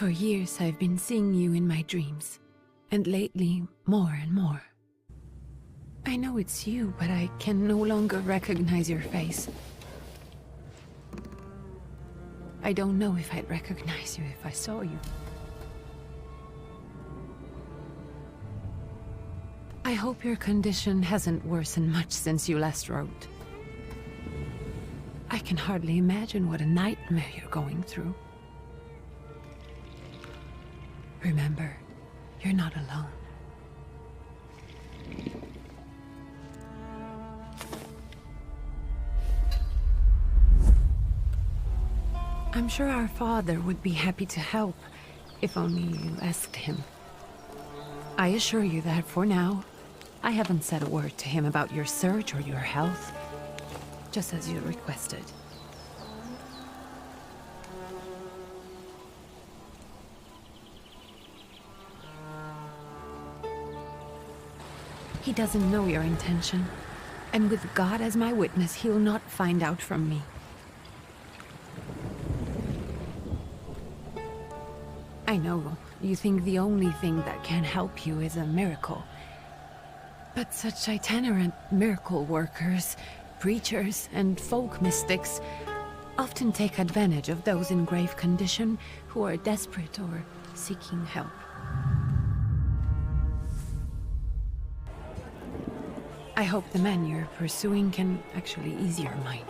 For years I've been seeing you in my dreams, and lately more and more. I know it's you, but I can no longer recognize your face. I don't know if I'd recognize you if I saw you. I hope your condition hasn't worsened much since you last wrote. I can hardly imagine what a nightmare you're going through. Remember, you're not alone. I'm sure our father would be happy to help, if only you asked him. I assure you that for now, I haven't said a word to him about your search or your health, just as you requested. He doesn't know your intention, and with God as my witness, he'll not find out from me. I know you think the only thing that can help you is a miracle. But such itinerant miracle workers, preachers, and folk mystics often take advantage of those in grave condition who are desperate or seeking help. I hope the man you're pursuing can actually ease your mind.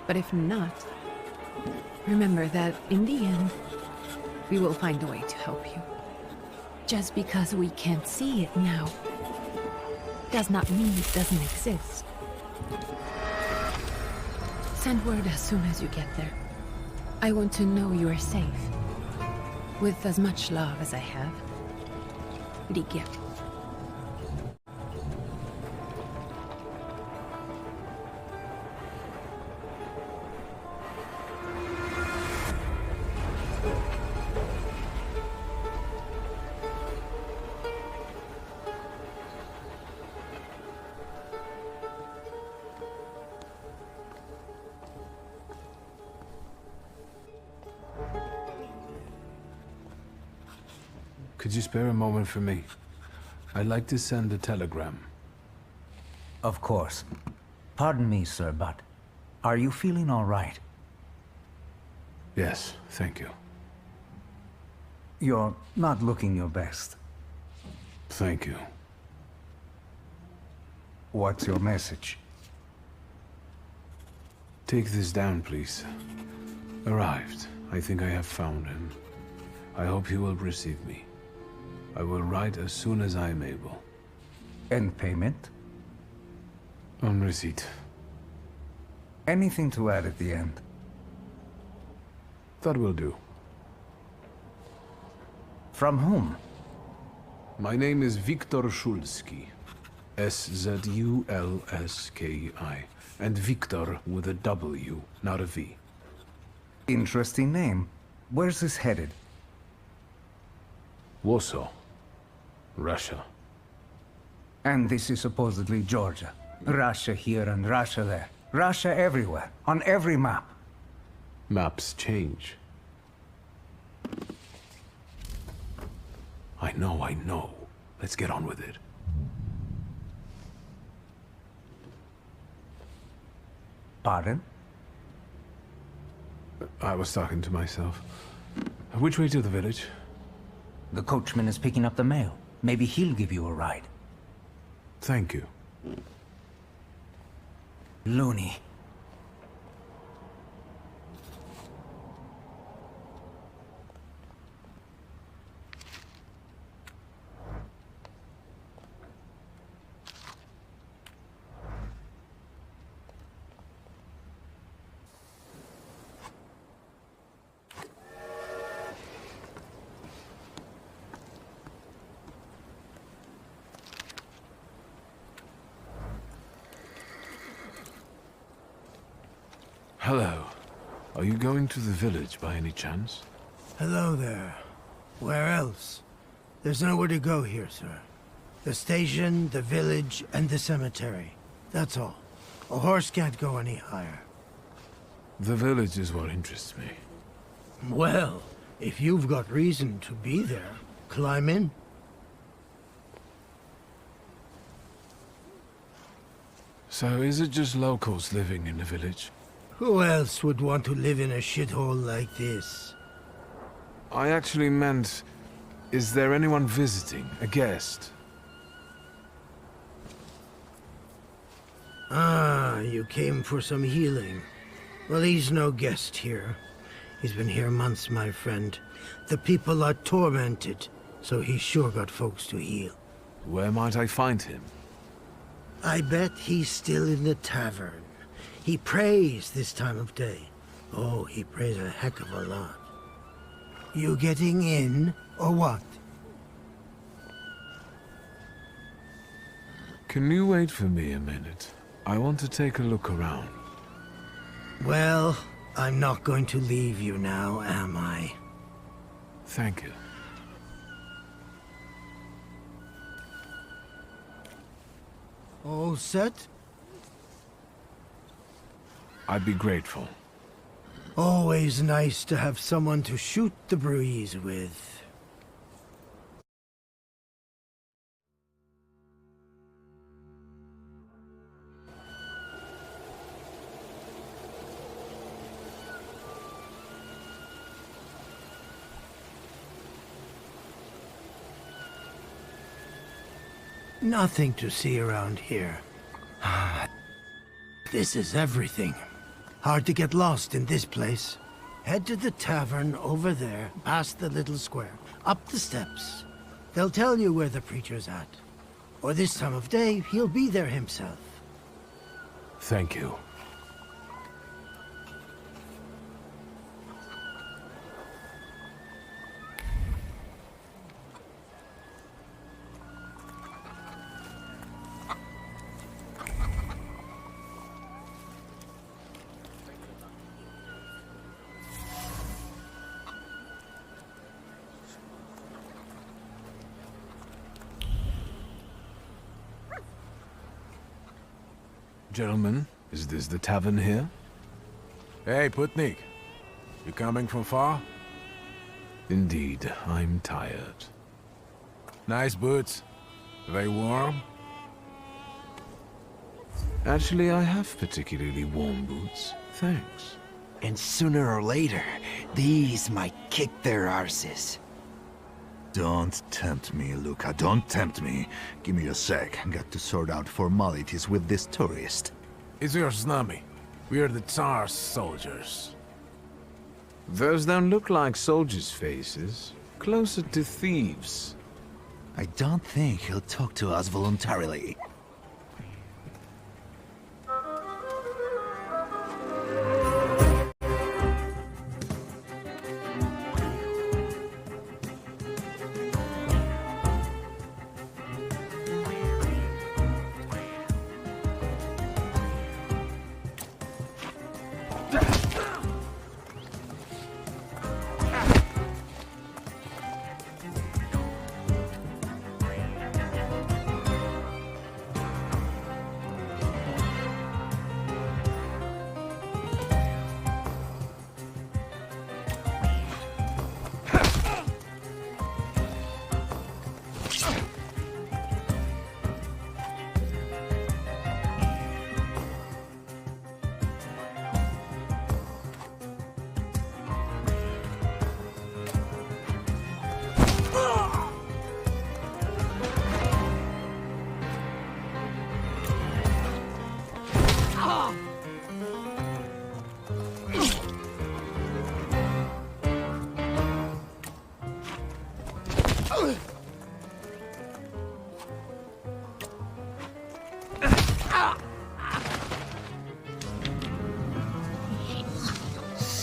But if not, remember that in the end, we will find a way to help you. Just because we can't see it now, does not mean it doesn't exist. Send word as soon as you get there. I want to know you are safe. With as much love as I have. Ligia. Could you spare a moment for me? I'd like to send a telegram. Of course. Pardon me, sir, but are you feeling all right? Yes, thank you. You're not looking your best. Thank you. What's your message? Take this down, please. Arrived. I think I have found him. I hope you will receive me. I will write as soon as I am able. And payment? On receipt. Anything to add at the end? That will do. From whom? My name is Viktor Szulski. S-Z-U-L-S-K-I. And Viktor with a W, not a V. Interesting name. Where's this headed? Warsaw. Russia. And this is supposedly Georgia. Russia here and Russia there. Russia everywhere, on every map. Maps change. I know. Let's get on with it. Pardon? I was talking to myself. Which way to the village? The coachman is picking up the mail. Maybe he'll give you a ride. Thank you. Loony. Hello. Are you going to the village by any chance? Hello there. Where else? There's nowhere to go here, sir. The station, the village, and the cemetery. That's all. A horse can't go any higher. The village is what interests me. Well, if you've got reason to be there, climb in. So is it just locals living in the village? Who else would want to live in a shithole like this? I actually meant, is there anyone visiting? A guest? Ah, you came for some healing. Well, he's no guest here. He's been here months, my friend. The people are tormented, so he's sure got folks to heal. Where might I find him? I bet he's still in the tavern. He prays this time of day. Oh, he prays a heck of a lot. You getting in, or what? Can you wait for me a minute? I want to take a look around. Well, I'm not going to leave you now, am I? Thank you. All set? I'd be grateful. Always nice to have someone to shoot the breeze with. Nothing to see around here. This is everything. Hard to get lost in this place. Head to the tavern over there, past the little square, up the steps. They'll tell you where the preacher's at. Or this time of day, he'll be there himself. Thank you. Gentlemen, is this the tavern here? Hey, Putnik. You coming from far? Indeed, I'm tired. Nice boots. They warm? Actually, I have particularly warm boots. Thanks. And sooner or later, these might kick their arses. Don't tempt me, Luca. Don't tempt me. Give me a sec. Got to sort out formalities with this tourist. It's your snummy. We're the Tsar's soldiers. Those don't look like soldiers' faces. Closer to thieves. I don't think he'll talk to us voluntarily.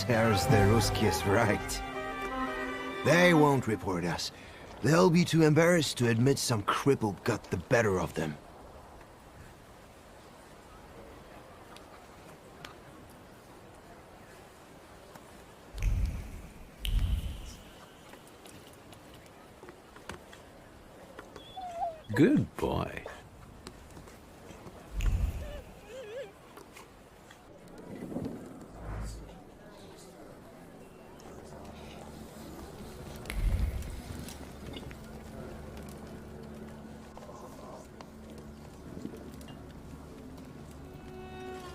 There's the Ruskies right. They won't report us. They'll be too embarrassed to admit some cripple got the better of them. Good boy.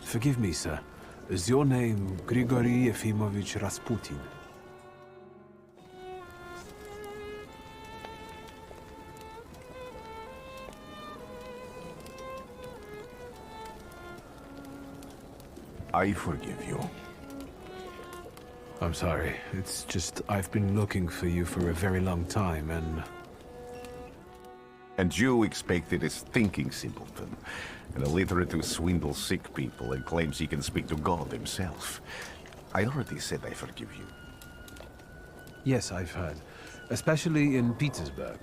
Forgive me, sir. Is your name Grigory Yefimovich Rasputin? I forgive you. I'm sorry. It's just I've been looking for you for a very long time, and... And you expected a thinking simpleton, an illiterate who swindles sick people and claims he can speak to God himself. I already said I forgive you. Yes, I've heard. Especially in Petersburg.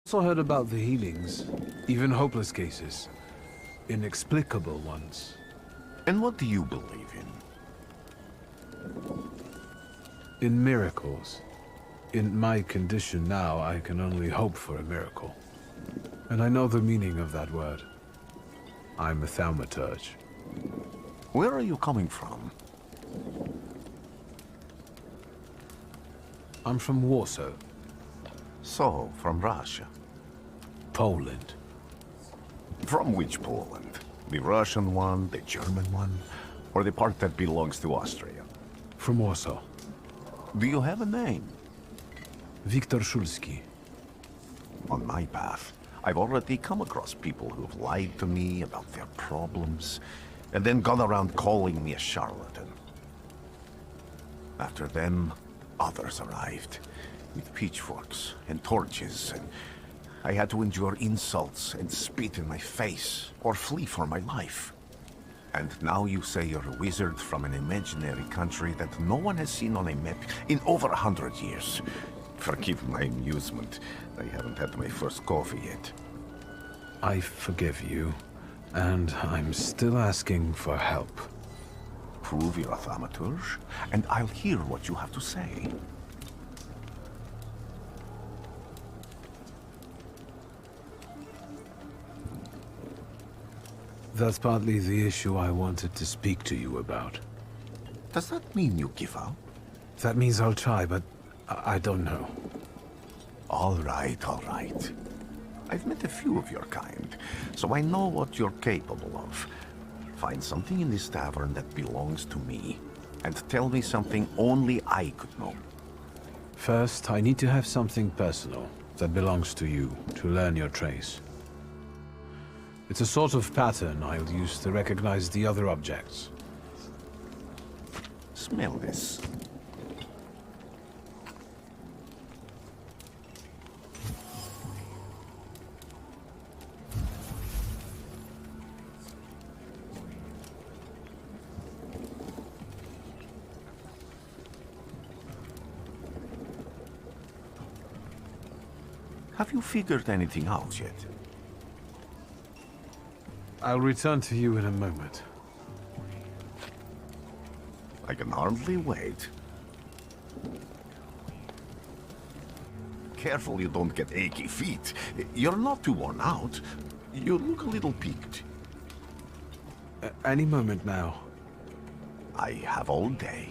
Also heard about the healings. Even hopeless cases. Inexplicable ones. And what do you believe in? In miracles. In my condition now, I can only hope for a miracle. And I know the meaning of that word. I'm a thaumaturge. Where are you coming from? I'm from Warsaw, So, from Russia. Poland. From which Poland? The Russian one, the German one, or the part that belongs to Austria? From Warsaw. Do you have a name? Wiktor Szulski. On my path, I've already come across people who've lied to me about their problems, and then gone around calling me a charlatan. After them, others arrived, with pitchforks and torches, and I had to endure insults and spit in my face, or flee for my life. And now you say you're a wizard from an imaginary country that no one has seen on a map in over 100 years. Forgive my amusement. I haven't had my first coffee yet. I forgive you, and I'm still asking for help. Prove you're a thaumaturge, and I'll hear what you have to say. That's partly the issue I wanted to speak to you about. Does that mean you give up? That means I'll try, but I don't know. All right, all right. I've met a few of your kind, so I know what you're capable of. Find something in this tavern that belongs to me, and tell me something only I could know. First, I need to have something personal that belongs to you to learn your trace. It's a sort of pattern I'll use to recognize the other objects. Smell this. Have you figured anything out yet? I'll return to you in a moment. I can hardly wait. Careful you don't get achy feet. You're not too worn out. You look a little peaked. Any moment now. I have all day.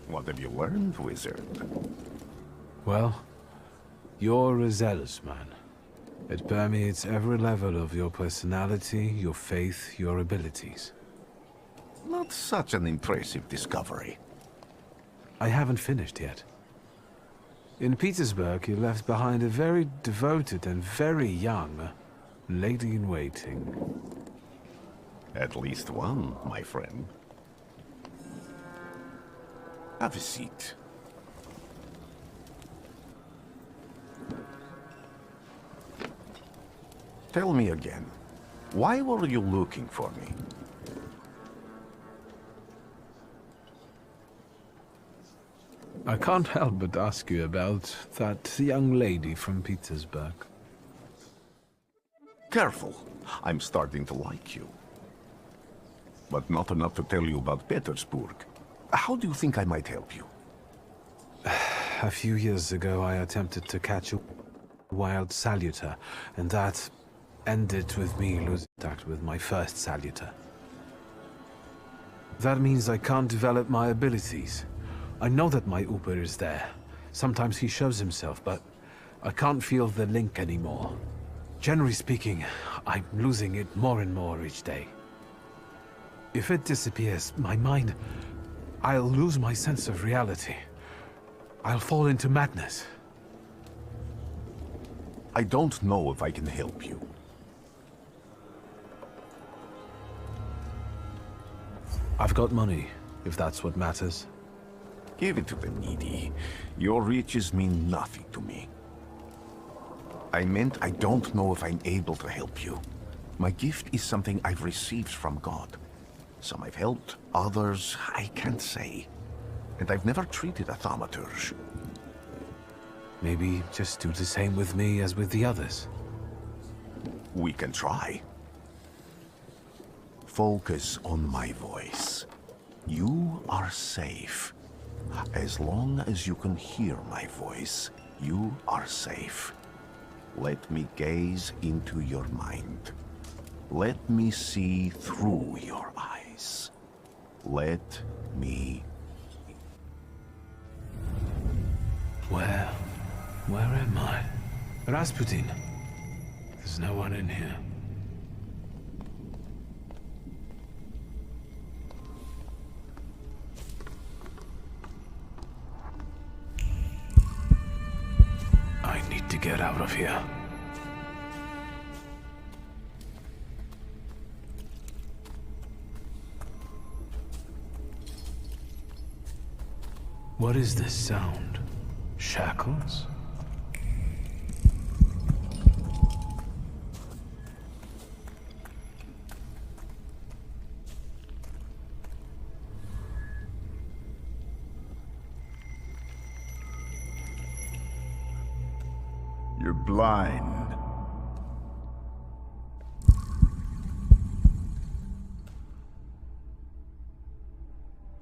What have you learned, wizard? Well, you're a zealous man. It permeates every level of your personality, your faith, your abilities. Not such an impressive discovery. I haven't finished yet. In Petersburg, you left behind a very devoted and very young lady-in-waiting. At least one, my friend. Have a seat. Tell me again, why were you looking for me? I can't help but ask you about that young lady from Petersburg. Careful. I'm starting to like you. But not enough to tell you about Petersburg. How do you think I might help you? A few years ago, I attempted to catch a wild saluter, and that ended with me losing contact with my first saluter. That means I can't develop my abilities. I know that my Uber is there. Sometimes he shows himself, but I can't feel the link anymore. Generally speaking, I'm losing it more and more each day. If it disappears, my mind... I'll lose my sense of reality. I'll fall into madness. I don't know if I can help you. I've got money, if that's what matters. Give it to the needy. Your riches mean nothing to me. I meant I don't know if I'm able to help you. My gift is something I've received from God. Some I've helped, others I can't say. And I've never treated a thaumaturge. Maybe just do the same with me as with the others. We can try. Focus on my voice. You are safe. As long as you can hear my voice, you are safe. Let me gaze into your mind. Let me see through your eyes. Let me... Where am I? Rasputin. There's no one in here. I need to get out of here. What is this sound? Shackles? You're blind.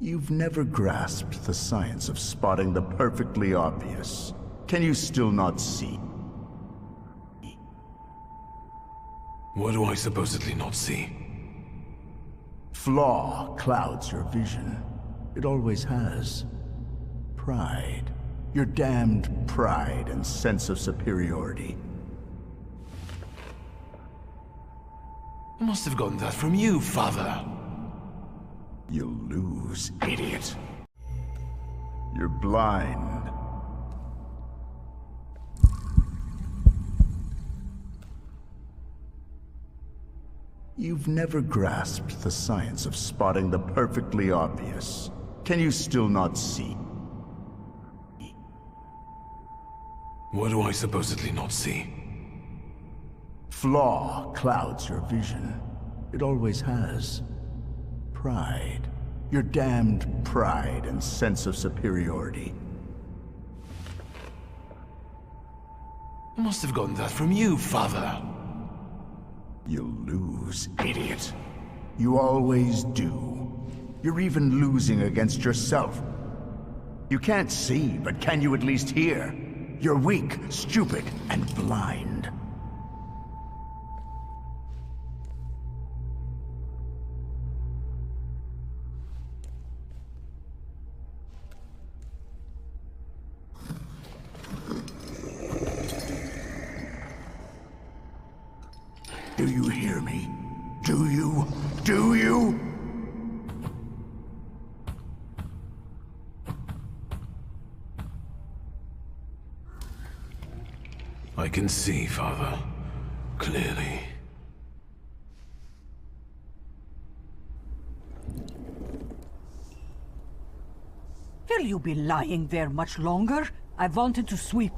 You've never grasped the science of spotting the perfectly obvious. Can you still not see? What do I supposedly not see? Flaw clouds your vision. It always has. Pride. Your damned pride and sense of superiority. I must have gotten that from you, Father. You'll lose, idiot. You're blind. You've never grasped the science of spotting the perfectly obvious. Can you still not see? What do I supposedly not see? Flaw clouds your vision. It always has. Pride. Your damned pride and sense of superiority. I must have gotten that from you, Father. You'll lose, idiot. You always do. You're even losing against yourself. You can't see, but can you at least hear? You're weak, stupid, and blind. Do you hear me? Do you? Do you? I can see, Father. Clearly. Will you be lying there much longer? I wanted to sweep.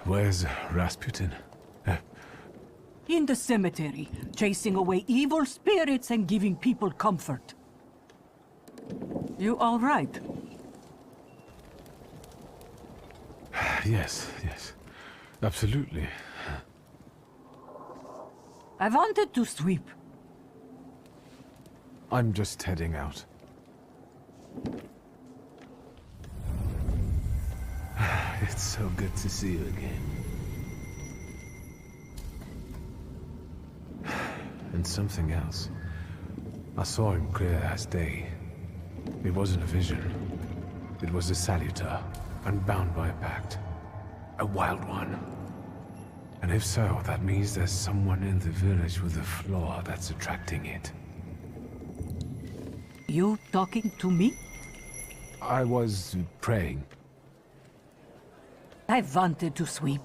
Where's Rasputin? in the cemetery, chasing away evil spirits and giving people comfort. You all right? Yes, absolutely. I wanted to sweep. I'm just heading out. It's so good to see you again. And something else. I saw him clear as day. It wasn't a vision. It was a saluter, unbound by a pact. A wild one. And if so, that means there's someone in the village with a flaw that's attracting it. You talking to me? I was praying. I wanted to sweep.